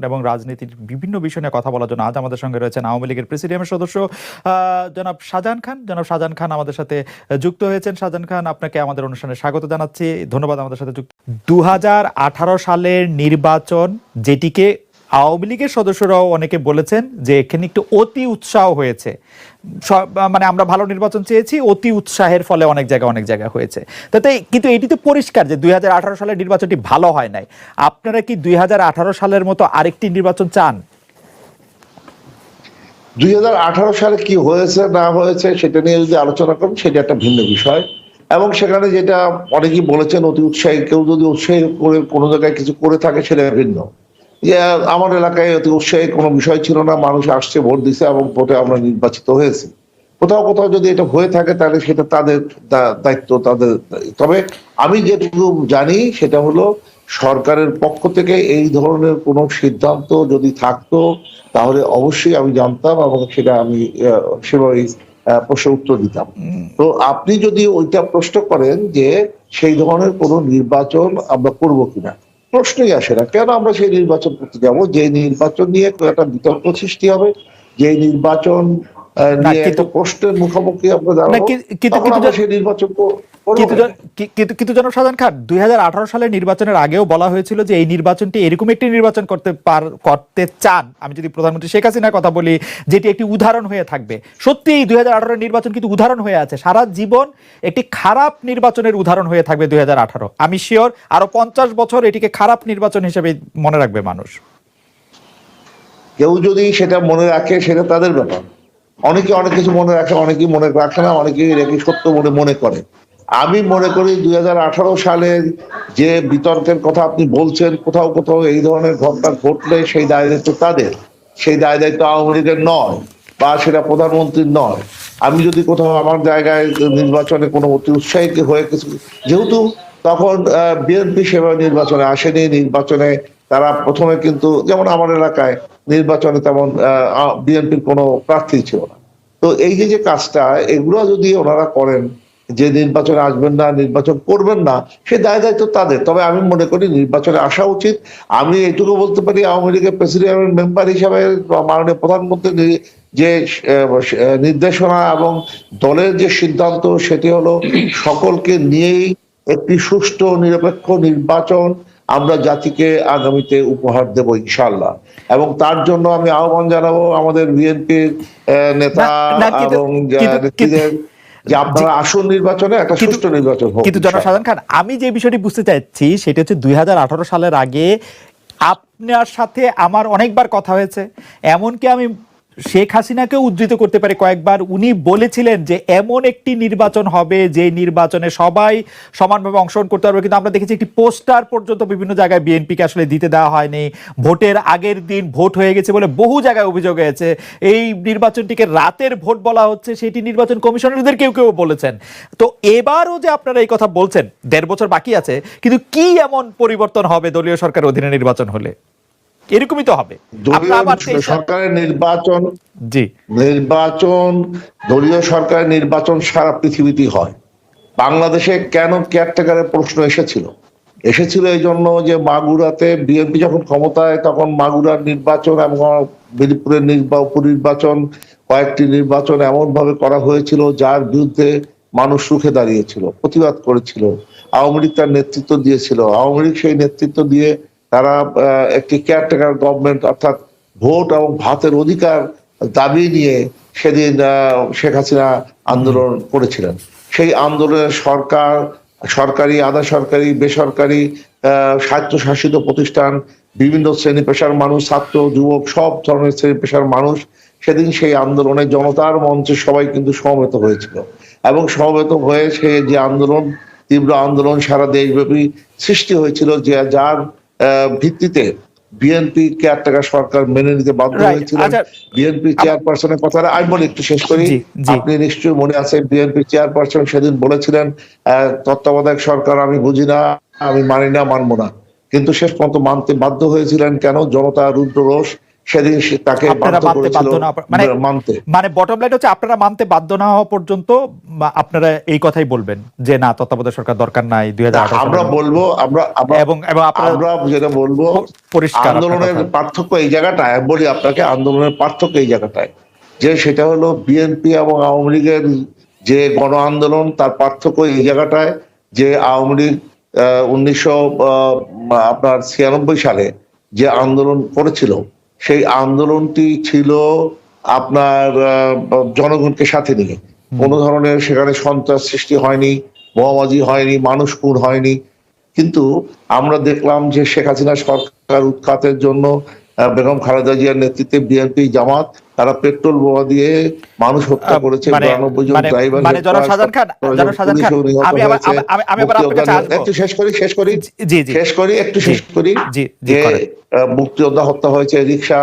এবং রাজনীতির বিভিন্ন বিষয় নিয়ে কথা বলার জন্য আজ আমাদের সঙ্গে রয়েছেন আওয়ামী লীগের প্রেসিডিয়ামের সদস্য জনাব শাহজাহান খান। জনাব শাহজাহান খান আমাদের সাথে যুক্ত হয়েছেন। শাহজাহান খান, আপনাকে আমাদের অনুষ্ঠানে স্বাগত জানাচ্ছি, ধন্যবাদ আমাদের সাথে যুক্ত। 2018 সালের নির্বাচন, যেটিকে আওয়ামী লীগের সদস্যরাও অনেকে বলেছেন যে এখানে একটু অতি উৎসাহ হয়েছে, মানে আমরা ভালো নির্বাচন চেয়েছি, অতি উৎসাহের ফলে অনেক জায়গায় হয়েছে। তাতে কিন্তু এটি তো পরিষ্কার যে 2018 সালের নির্বাচনটি ভালো হয় নাই। আপনারা কি 2018 সালের মতো আরেকটি নির্বাচন চান? 2018 সালে কি হয়েছে না হয়েছে সেটা নিয়ে যদি আলোচনা করেন সেটা একটা ভিন্ন বিষয়। এবং সেখানে যেটা অনেকেই বলেছেন অতি উৎসাহী, কেউ যদি উৎসাহী করে কোনো জায়গায় কিছু করে থাকে সেটা ভিন্ন। যে আমার এলাকায় অতি উৎসাহী কোনো বিষয় ছিল না, মানুষ আসছে, ভোট দিছে এবং ভোটে আমরা নির্বাচিত হয়েছি। কোথাও যদি এটা হয়ে থাকে তাহলে সেটা তাদের দায়িত্ব, তাদের। তবে আমি যেটুকু জানি সেটা হলো সরকারের পক্ষ থেকে এই ধরনের কোনো সিদ্ধান্ত যদি থাকতো তাহলে অবশ্যই আমি জানতাম এবং সেটা আমি সেভাবে প্রশ্নের উত্তর দিতাম। তো আপনি যদি ওইটা প্রশ্ন করেন যে সেই ধরনের কোনো নির্বাচন আমরা করব কিনা, প্রশ্নই আসে না। কেন আমরা সেই নির্বাচন করতে যাবো যে নির্বাচন নিয়ে একটা বিতর্ক সৃষ্টি হবে, যে নির্বাচন নিয়ে একটা প্রশ্নের মুখোমুখি আমরা দাঁড়াবো, তখন আমরা সেই নির্বাচন কিন্তু জনাব শাহজাহান খান, 2018 সালের নির্বাচনের আগেও বলা হয়েছিল যে এই নির্বাচনটি এরকম একটি নির্বাচন করতে চান, আমি যদি প্রধানমন্ত্রী শেখ হাসিনার কথা বলি, যেটি একটি উদাহরণ হয়ে থাকবে। সত্যি এই 2018 নির্বাচন কিন্তু উদাহরণ হয়ে আছে, সারা জীবন একটি খারাপ নির্বাচনের উদাহরণ হয়ে থাকবে 2018। আমি শিওর আরো 50 বছর এটিকে খারাপ নির্বাচন হিসেবে মনে রাখবে মানুষ। কেউ যদি সেটা মনে রাখে সেটা তাদের ব্যাপার। অনেকে অনেক কিছু মনে রাখে, অনেকেই মনে রাখে না, অনেকেই রেখে সত্য মনে করে। আমি মনে করি 2018 সালের যে বিতর্কের কথা আপনি বলছেন, কোথাও এই ধরনের ঘটনা ঘটলে সেই দায় দায়িত্ব তাদের, সেই দায় দায়িত্ব আওয়ামী লীগের নয় বা সেটা প্রধানমন্ত্রীর নয়। আমি যদি কোথাও আমার জায়গায় নির্বাচনে কোনো অতি উৎসাহিত হয়ে কিছু, যেহেতু তখন বিএনপি সেভাবে নির্বাচনে আসেনি, নির্বাচনে তারা প্রথমে কিন্তু যেমন আমার এলাকায় নির্বাচনে তেমন বিএনপির কোনো প্রার্থী ছিল না। তো এই যে কাজটা, এগুলো যদি ওনারা করেন যে নির্বাচনে আসবেন না, নির্বাচন করবেন না, সে দায় দায়িত্ব তাদের। তবে আমি মনে করি নির্বাচনে আসা উচিত। আমি এটুকু বলতে পারি, আওয়ামী লীগের প্রেসিডেন্ট মেম্বার হিসাবে মাননীয় প্রধানমন্ত্রীর যে নির্দেশনা এবং দলের যে সিদ্ধান্ত, সেটি হলো সকলকে নিয়েই একটি সুষ্ঠু নিরপেক্ষ নির্বাচন আমরা জাতিকে আগামীতে উপহার দেব ইনশাআল্লাহ। এবং তার জন্য আমি আহ্বান জানাবো আমাদের বিএনপির নেতা এবং নেত্রীদের যে আপনারা আসল নির্বাচনে একটা সুষ্ঠু নির্বাচন হোক। কিন্তু জনাব শাহজাহান খান, আমি যে বিষয়টি বুঝতে চাইছি সেটা হচ্ছে 2018 সালের আগে আপনার সাথে আমার অনেকবার কথা হয়েছে, এমনকি আমি শেখ হাসিনাকেও উদ্ধৃত করতে পারি কয়েকবার। উনি বলেছিলেন যে এমন একটি নির্বাচন হবে যে নির্বাচনে সবাই সমানভাবে অংশগ্রহণ করতে পারবে। কিন্তু আমরা দেখেছি একটি পোস্টার পর্যন্ত বিভিন্ন জায়গায় বিএনপিকে আসলে দিতে দেওয়া হয়নি, ভোটের আগের দিন ভোট হয়ে গেছে বলে বহু জায়গায় অভিযোগ হয়েছে। এই নির্বাচনটিকে রাতের ভোট বলা হচ্ছে, সেটি নির্বাচন কমিশনারদের কেউ বলেছেন। তো এবারও যে আপনারা এই কথা বলছেন, 1.5 বছর বাকি আছে, কিন্তু কি এমন পরিবর্তন হবে দলীয় সরকারের অধীনে নির্বাচন হলে? এরকমই তো হবে সরকারের নির্বাচন। দলীয় সরকারের নির্বাচন সারা পৃথিবীতেই হয়। বাংলাদেশে কেন কেয়ারটেকারের প্রশ্ন এসেছিল এই জন্য যে মাগুরাতে বিএনপি যখন ক্ষমতায়, তখন মাগুরার নির্বাচন এবং মিরপুরের উপনির্বাচন, কয়েকটি নির্বাচন এমন ভাবে করা হয়েছিল যার বিরুদ্ধে মানুষ রুখে দাঁড়িয়েছিল, প্রতিবাদ করেছিল। আওয়ামী লীগ তার নেতৃত্ব দিয়েছিল। আওয়ামী লীগ সেই নেতৃত্ব দিয়ে তারা একটি কেয়ারটেকার গভর্নমেন্ট, অর্থাৎ ভোট এবং ভাতের অধিকার দাবি নিয়ে সেদিন শেখ হাসিনা আন্দোলন করেছিলেন। সেই আন্দোলনের সরকারি, আধা সরকারি, বেসরকারি, স্বায়ত্তশাসিত প্রতিষ্ঠান, বিভিন্ন শ্রেণী পেশার মানুষ, ছাত্র, যুবক, সব ধরনের শ্রেণী পেশার মানুষ সেদিন সেই আন্দোলনে জনতার মঞ্চে সবাই কিন্তু সমবেত হয়েছিল। এবং সমবেত হয়ে সে যে আন্দোলন, তীব্র আন্দোলন সারা দেশব্যাপী সৃষ্টি হয়েছিল, যে যার ভিত্তিতে বিএনপি কেয়ারটেকার সরকার মেনে নিতে বাধ্য হয়েছিলেন। বিএনপি চেয়ারপারসনের কথা আমি বলি, একটু শেষ করি। আপনি নিশ্চয়ই মনে আছে, বিএনপি চেয়ারপারসন সেদিন বলেছিলেন তত্ত্বাবধায়ক সরকার আমি বুঝি না, আমি মানি না, মানবো না। কিন্তু শেষ পর্যন্ত মানতে বাধ্য হয়েছিলেন। কেন? জনতা রুদ্র রোষ সেদিন তাকে আপনারা বাধ্য মানতে করেছিল বাধ্য না মানে মানতে। মানে বটম লাইন হচ্ছে আপনারা মানতে বাধ্য না হওয়া পর্যন্ত আপনারা এই কথাই বলবেন যে না তত্ত্বাবধায়ক সরকার দরকার নাই 2018 আমরা সালের বলবো, আমরা আমরা এবং এবং আপনারা আমরা যেটা বলবো, পরিষ্কার আপনার আন্দোলনের কথা। পার্থক্য এই জায়গাটায়, আমি বলি আপনাকে আন্দোলনের পার্থক্য এই জায়গাটায়, যে সেটা হলো বিএনপি এবং আওয়ামী লীগের যে গণ আন্দোলন, তার পার্থক্য এই জায়গাটায় যে আওয়ামী লীগ 1996 সালে যে আন্দোলন করেছিল, সেই আন্দোলনটি ছিল আপনার জনগণকে সাথে নিয়ে। কোনো ধরনের সেখানে সন্ত্রাস সৃষ্টি হয়নি, বোমাবাজি হয়নি, মানুষ খুন হয়নি। কিন্তু আমরা দেখলাম যে শেখ হাসিনা সরকার উৎখাতের জন্য বেগম খালেদা জিয়ার নেতৃত্বে বিএনপি জামাত তারা পেট্রোল বোমা দিয়ে মানুষ হত্যা করেছে, 92 জন ড্রাইভার, জনাব শাহজাহান খান আমি আবার আপনার কাছে আসবো। একটু শেষ করি জি যে মুক্তিযোদ্ধা হত্যা হয়েছে, রিক্সা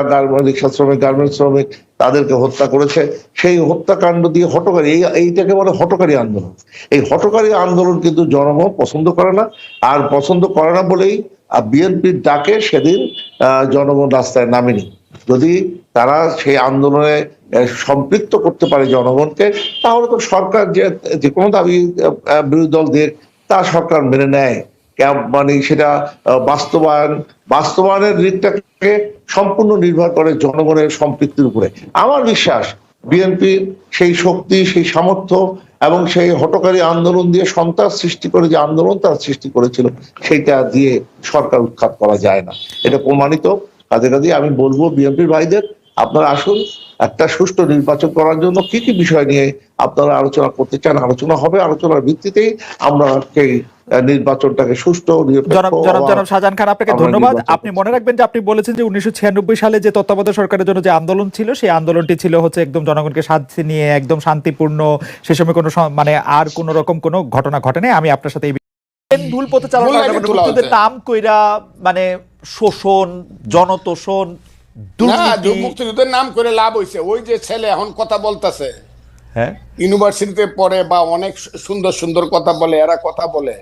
শ্রমিক, গার্মেন্টস শ্রমিক, তাদেরকে হত্যা করেছে। সেই হত্যাকাণ্ড দিয়ে হঠকারী, এইটাকে বলে হঠকারী আন্দোলন। এই হঠকারী আন্দোলন কিন্তু জনগণ পছন্দ করে না, আর পছন্দ করে না বলেই বিএনপির ডাকে সেদিন জনগণ রাস্তায় নামেনি। যদি তারা সেই আন্দোলনে সম্পৃক্ত করতে পারে জনগণকে, তাহলে তো সরকার যে কোনো দাবি বিরোধী দল দিয়ে তা সরকার মেনে নেয়। মানে সেটা বাস্তবায়নের দিকটাকে সম্পূর্ণ নির্ভর করে জনগণের সম্পৃক্তির উপরে। আমার বিশ্বাস বিএনপির সেই শক্তি, সেই সামর্থ্য এবং সেই হঠকারী আন্দোলন দিয়ে, সন্ত্রাস সৃষ্টি করে যে আন্দোলন তারা সৃষ্টি করেছিল, সেইটা দিয়ে সরকার উৎখাত করা যায় না, এটা প্রমাণিত। কাজে আমি বলবো বিএনপির ভাইদের, আপনারা আসুন, একটা সুষ্ঠু নির্বাচন করার জন্য কি কি বিষয় নিয়ে আপনারা আলোচনা করতে চান, আলোচনা হবে, আলোচনার ভিত্তিতেই আমরা সেই নির্বাচনটাকে সুষ্ঠু। জনাব শাহজাহান খান, আপনাকে ধন্যবাদ। আপনি মনে রাখবেন যে আপনি বলেছেন যে 1996 সালে যে তত্ত্বাবধায়ক সরকারের জন্য যে আন্দোলন ছিল, সেই আন্দোলনটি ছিল হচ্ছে একদম জনগণকে সাথে নিয়ে, একদম শান্তিপূর্ণ। সে সময় কোনো মানে আর কোনো রকম কোনো ঘটনা ঘটে নাই। আমি আপনার সাথে ভুল পথে চালানোর নাম কইরা মানে শোষণ, জনতোষণ, মুক্তিযুদ্ধের নাম করে লাভ হয়েছে। ওই যে ছেলে এখন কথা বলতেছে, হ্যাঁ, ইউনিভার্সিটিতে পড়ে বা অনেক সুন্দর সুন্দর কথা বলে, এরা কথা বলে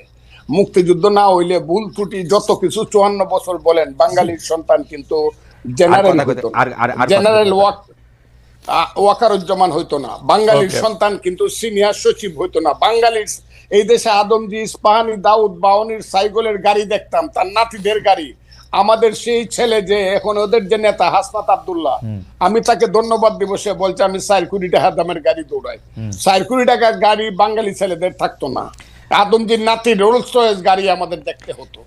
মুক্তিযুদ্ধ না হইলে ভুল ত্রুটি যত কিছু 54 বছর বলেন, বাঙালির সন্তান কিন্তু জেনারেল হইতো না, জেনারেল ওয়াকারুজ্জামান হইতো না, বাঙালির সন্তান কিন্তু সিনিয়র সচিব হইতো না, বাঙালির এই দেশে আদমজি, ইস্পাহানি, দাউদ, বাউনির সাইকেলের গাড়ি দেখতাম, তার নাতিদের গাড়ি। আমাদের সেই ছেলে যে এখন ওদের যে নেতা হাসনাত আব্দুল্লাহ, আমি তাকে ধন্যবাদ দিব, সে বলছে আমি 4 কোটি টাকা দামের গাড়ি দৌড়াই। 4 কোটি টাকার গাড়ি বাঙালি ছেলেদের থাকতো না। আদমজির নাতি রোলস রয়েস গাড়ি আমাদের দেখতে হতো।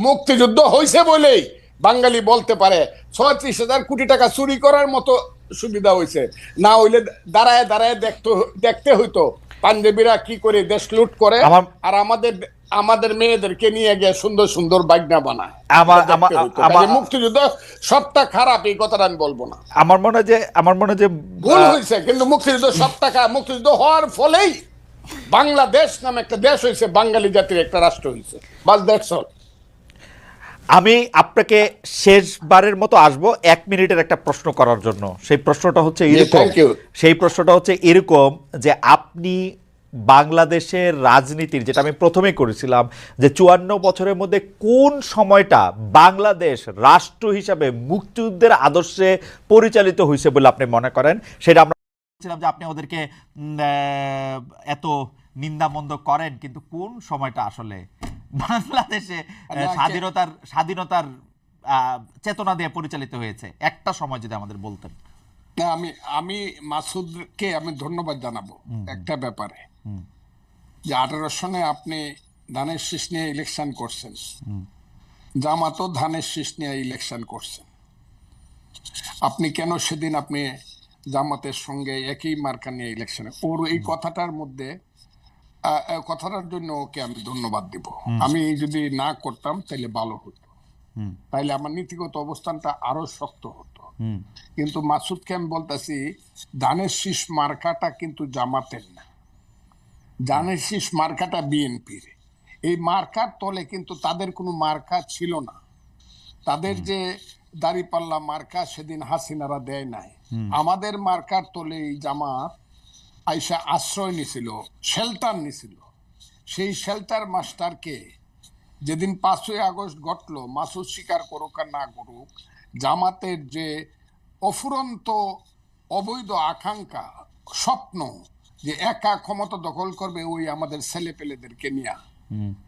মুক্তিযুদ্ধ হয়েছে বলেই বাঙালি বলতে পারে 36,000 কোটি টাকা চুরি করার মতো সুবিধা হয়েছে। না হইলে দাঁড়ায় দাঁড়ায় দেখতে হইতো পাঞ্জাবিরা কি করে দেশ লুট করে, আর আমাদের মেয়েদেরকে নিয়ে গিয়ে সুন্দর সুন্দর বাগনা বানায়। মুক্তিযুদ্ধ সবটা খারাপ এই কথাটা আমি বলবো না। আমার মনে যে ভুল হয়েছে, কিন্তু মুক্তিযুদ্ধ সবটা খারাপ। মুক্তিযুদ্ধ হওয়ার ফলেই বাংলাদেশ নামে একটা দেশ হয়েছে, বাঙালি জাতির একটা রাষ্ট্র হয়েছে। বাস দ্যাটস অল। আমি আপনাকে শেষবারের মতো আসবো 1 মিনিটের একটা প্রশ্ন করার জন্য। সেই প্রশ্নটা হচ্ছে এরকম যে আপনি বাংলাদেশের রাজনীতির, যেটা আমি প্রথমে করেছিলাম, যে 54 বছরের মধ্যে কোন সময়টা বাংলাদেশ রাষ্ট্র হিসাবে মুক্তিযুদ্ধের আদর্শে পরিচালিত হয়েছে বলে আপনি মনে করেন? সেটা আমরা বলছিলাম যে আপনি ওদেরকে এত নিন্দামন্দ করেন, কিন্তু কোন সময়টা আসলে বাংলাদেশে স্বাধীনতার চেতনা দিয়ে পরিচালিত হয়েছে, একটা সময় যদি আমাদের বলতেন। আমি মাসুদকে আমি ধন্যবাদ জানাবো একটা ব্যাপারে, যে 18 সনে আপনি ধানের শীষ নিয়ে ইলেকশন করছেন, জামাতও ধানের শীষ নিয়ে ইলেকশন করছেন। আপনি কেন সেদিন আপনি জামাতের সঙ্গে একই মার্কা নিয়ে ইলেকশনে, ওর এই কথাটার মধ্যে কথাটার জন্য ওকে আমি ধন্যবাদ দিব। আমি যদি না করতাম তাহলে ভালো হতো, তাইলে আমার নীতিগত অবস্থানটা আরো শক্ত হতো। কিন্তু মাসুদকে আমি বলতেছি, ধানের শীষ মার্কাটা কিন্তু জামাতের না, ধানের শীষ মার্কাটা বিএনপির। এই মার্কার তলে কিন্তু তাদের কোনো মার্কা ছিল না। তাদের যে দাঁড়িপাল্লা মার্কা সেদিন হাসিনারা দেয় নাই, আমাদের মার্কার তলে এই জামাত আইসা আশ্রয় নিছিল, শেল্টার নিছিল। সেই শেল্টার মাস্টারকে যেদিন 5ই আগস্ট ঘটলো, মাসুদ স্বীকার করুক আর না করুক, জামাতের যে অফুরন্ত অবৈধ আকাঙ্ক্ষা, স্বপ্ন যে একা ক্ষমতা দখল করবে ওই আমাদের ছেলেপেলেদেরকে নিয়ে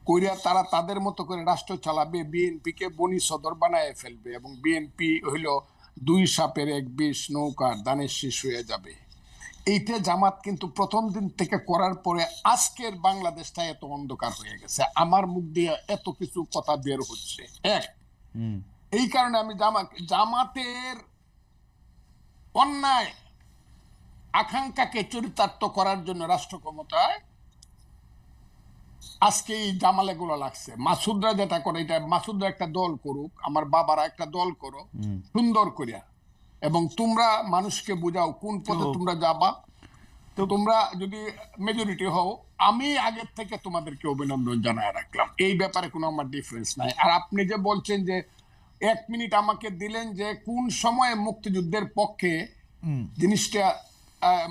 কইরা তারা তাদের মতো করে রাষ্ট্র চালাবে, বিএনপিকে বনি সদর বানায় ফেলবে এবং বিএনপি হইল দুই সাপের এক বিষ, নৌকার দানের শীষ হয়ে যাবে। এইটা জামাত কিন্তু প্রথম দিন থেকে করার পরে আজকের বাংলাদেশটা এত অন্ধকার হয়ে গেছে। আমার মুখ দিয়ে এত কিছু কথা বের হচ্ছে এক, এই কারণে আমি জামাতের অন্যায় আকাঙ্ক্ষাকে চরিতার্থ করার জন্য রাষ্ট্র ক্ষমতায় আজকে এই জামালে গুলো লাগছে। মাসুদরা যেটা করে, এটা মাসুদরা একটা দল করুক, আমার বাবারা একটা দল করো সুন্দর করিয়া, এবং তোমরা মানুষকে বুঝাও কোন পথে তোমরা যাবা। তো তোমরা যদি মেজরিটি হও, আমি আগের থেকে তোমাদেরকে অভিনন্দন জানায় রাখলাম, এই ব্যাপারে কোনো আমার ডিফারেন্স নাই। আর আপনি যে বলছেন যে 1 মিনিট আমাকে দিলেন যে কোন সময়ে মুক্তিযুদ্ধের পক্ষে জিনিসটা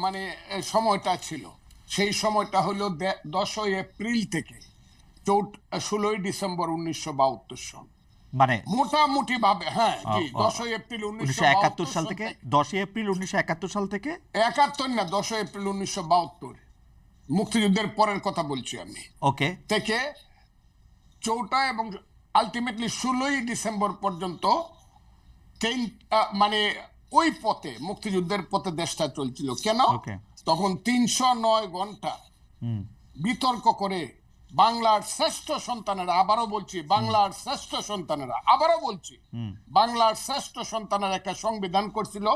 মানে সময়টা ছিল, সেই সময়টা হলো 10ই এপ্রিল থেকে 16ই ডিসেম্বর 1972 সন, মানে মোটামুটি ভাবে। হ্যাঁ, 10ই এপ্রিল 1971 সাল থেকে, 10ই এপ্রিল 1971 সাল থেকে 71 না, 10ই এপ্রিল 1972, মুক্তিযুদ্ধের পরের কথা বলছি আমি। ওকে, থেকে 4টা এবং আলটিমেটলি 16ই ডিসেম্বর পর্যন্ত মানে ওই পথে, মুক্তিযুদ্ধের পথে দেশটা চলছিল। কেন? তখন 309 ঘন্টা বিতর্ক করে বাংলার শ্রেষ্ঠ সন্তানেরা, আবারও বলছি বাংলার শ্রেষ্ঠ সন্তানেরা, আবারও বলছি বাংলার শ্রেষ্ঠ সন্তানের একটা সংবিধান করছিল,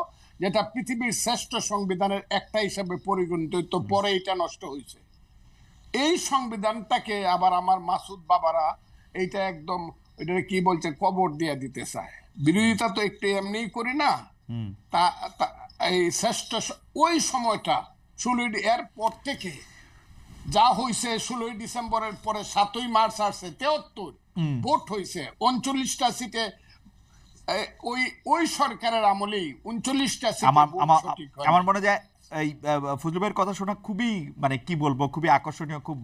যেটা পৃথিবীর শ্রেষ্ঠ সংবিধানের একটা হিসাবে পরিগণিত হইতো, পরে এটা নষ্ট হয়েছে। এই সংবিধানটাকে আবার আমার মাসুদ বাবারা এইটা একদম এটা কি বলছে, কবর দিয়ে দিতে চায়। বিরোধিতা তো একটু এমনিই করি না, তা এই শ্রেষ্ঠ ওই সময়টা 16 এর পর থেকে যা হয়েছে, 16ই ডিসেম্বরের পরে 7ই মার্চ আসছে, 73 ভোট হয়েছে, 39টা সিটে ওই সরকারের আমলেই 39টা সিটে আমার মনে যায় এই ফজলু ভাইয়ের কথা শোনা খুবই, মানে কি বলবো, খুবই আকর্ষণীয়, খুব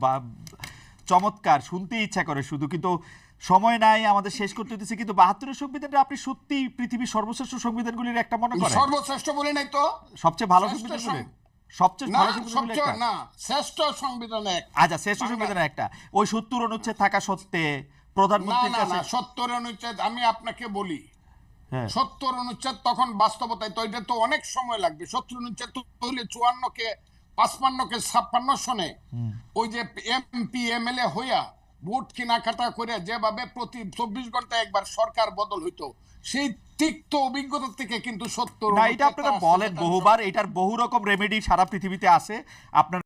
চমৎকার, শুনতে ইচ্ছা করে শুধু, কিন্তু সময় নাই, আমাদের শেষ করতে হতেছে। কিন্তু 72-এর সংবিধানটা আপনি সত্যি পৃথিবীর সর্বশ্রেষ্ঠ সংবিধানগুলির একটা মনে করেন? সর্বশ্রেষ্ঠ বলে নাই তো, সবচেয়ে ভালো সংবিধানগুলি, সবচেয়ে ভালো সংবিধানগুলি একটা না, শ্রেষ্ঠ সংবিধান এক। আচ্ছা, শ্রেষ্ঠ সংবিধানের একটা, ওই 70 অনুচ্ছেদ থাকা সত্ত্বে প্রধানমন্ত্রীর কাছে 70 অনুচ্ছেদ, আমি আপনাকে বলি 70 অনুচ্ছেদ তখন বাস্তবতায় তো এটা তো অনেক সময় লাগবে। 70 অনুচ্ছেদ তো হইলে 54 কে 55 কে 56 সনে ওই যে এমপি এমএলএ হইয়া ভোট কেনাকাটা করে যেভাবে প্রতি 24 ঘন্টায় একবার সরকার বদল হইতো, সেই তিক্ত অভিজ্ঞতা থেকে কিন্তু 70 না, এটা আপনারা বলেন বহুবার, এটার বহু রকম রেমেডি সারা পৃথিবীতে আছে। আপনার